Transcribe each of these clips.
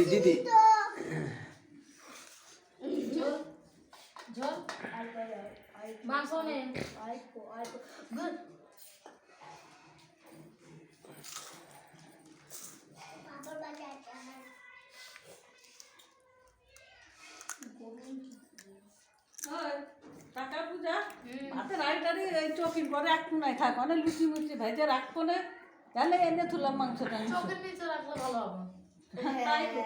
দিদি মাংস নেই টাকা পূজা হাতে রাইটারি এই চকির পরে রাখবো না থাক অনেক লুচি মুচি ভাইজে রাখবো না তাহলে এনে তুলাম মাংস টাংস চোখের নিচে রাখলে ভালো হবে তাই তো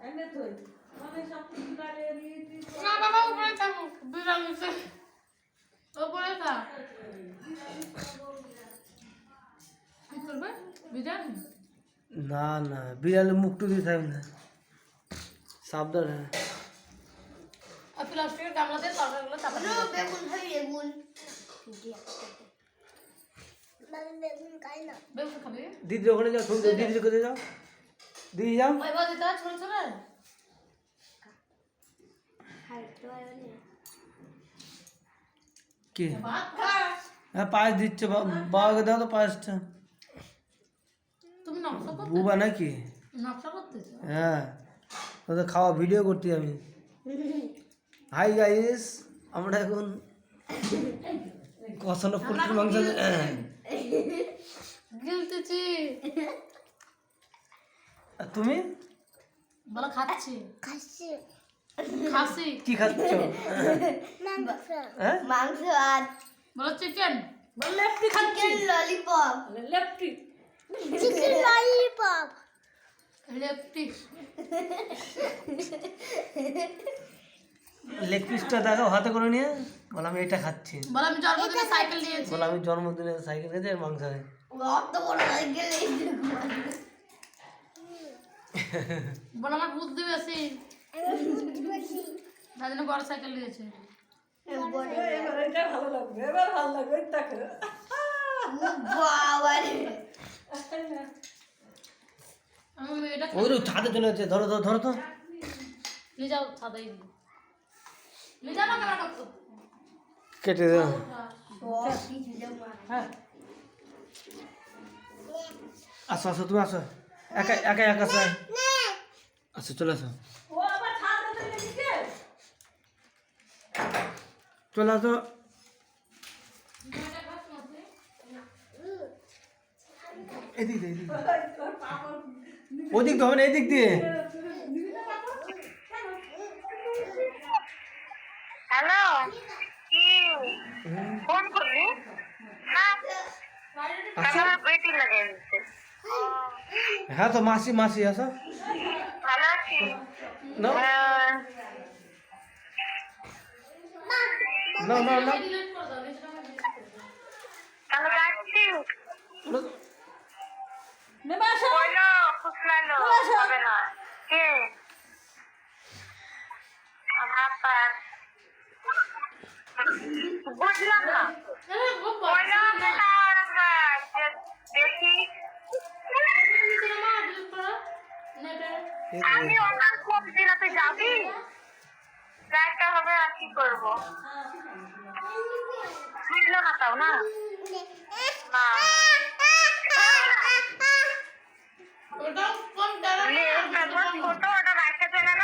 এনে তুই মানে সব কিছু ডালে না বাবা উপরে থাকো বিড়াল নিচে উপরে থাক কি করবে বিড়াল না না বিড়ালে মুখটু দিয়ে থাকবে না সাবধান হ্যাঁ আর প্লাস্টিকের গামলাতে তরকারিগুলো চাপা দিও বেগুন ভাই বেগুন বেগুন খাই না বেগুন খাবে দিদি ওখানে যাও তুমি দিদি কোথায় যাও দিদি যাও ওই বাজে তা ছোট ছোট কি ভাত খা হ্যাঁ পায়েস দিচ্ছে বাবাকে দাও তো পায়েসটা তুমি নকশা করতে বুবা নাকি নকশা করতেছো হ্যাঁ তোদের খাওয়া ভিডিও করতে আমি হাই গাইস আমরা এখন কষানো পোলট্রির মাংস গিলতেছি আর তুমি বলো খাচ্ছি খাসি খাসি কি খাচ্ছ মাংস হ্যাঁ মাংস আর বলো চিকেন লেফটি খাচ্ছি chicken lollipop lefty chicken lollipop lefty leg পিসটা দেখাও হাতে করে নিয়ে বলে আমি এটা খাচ্ছি বলো আমি জন্মদিনে সাইকেল নিয়েছি বলে আমি জন্মদিনে সাইকেল খেতে আর মাংস খাই অত বড় সাইকেল বলো আমার বুদ্ধি বেশি তাই জন্য বড় সাইকেল নিয়েছে এবার এটা ভালো লাগবে এবার ভালো লাগবে তাকে বাবা রে আমি মেয়েটা ওই ছাদে চলে যাচ্ছে ধরো ধরো ধরো তো নিয়ে যাও ছাদাই নিয়ে যাও না কেন করছো কেটে দাও হ্যাঁ আসো আসো তুমি আসো একা একা একা আসো আসো চলে আসো ও আবার ছাদ দিতে গেছে চলে আসো এদিক দিয়ে এদিক দিয়ে। ওদিক তো হবে না এদিক দিয়ে হ্যালো কি ফোন করলি না আসো আমার বেটি লাগে হ্যাঁ তো মাসি মাসি আসো ভালো আছি না না না না ডিলিট করে দাও নিচে আমার আমি যাচ্ছি নেমে আসো বলো ফুসলালো হবে না কে আমার পার বুঝলাম না আরে ও বলো বেটা আরেকবার দেখি নিচে নামা ডিলিট করো নেটে আমি ওনার কোন দিনাতে যাবি যাইতে হবে আর কি করবো বুঝলো না তাও না না ওটা কোন কারণে তারপর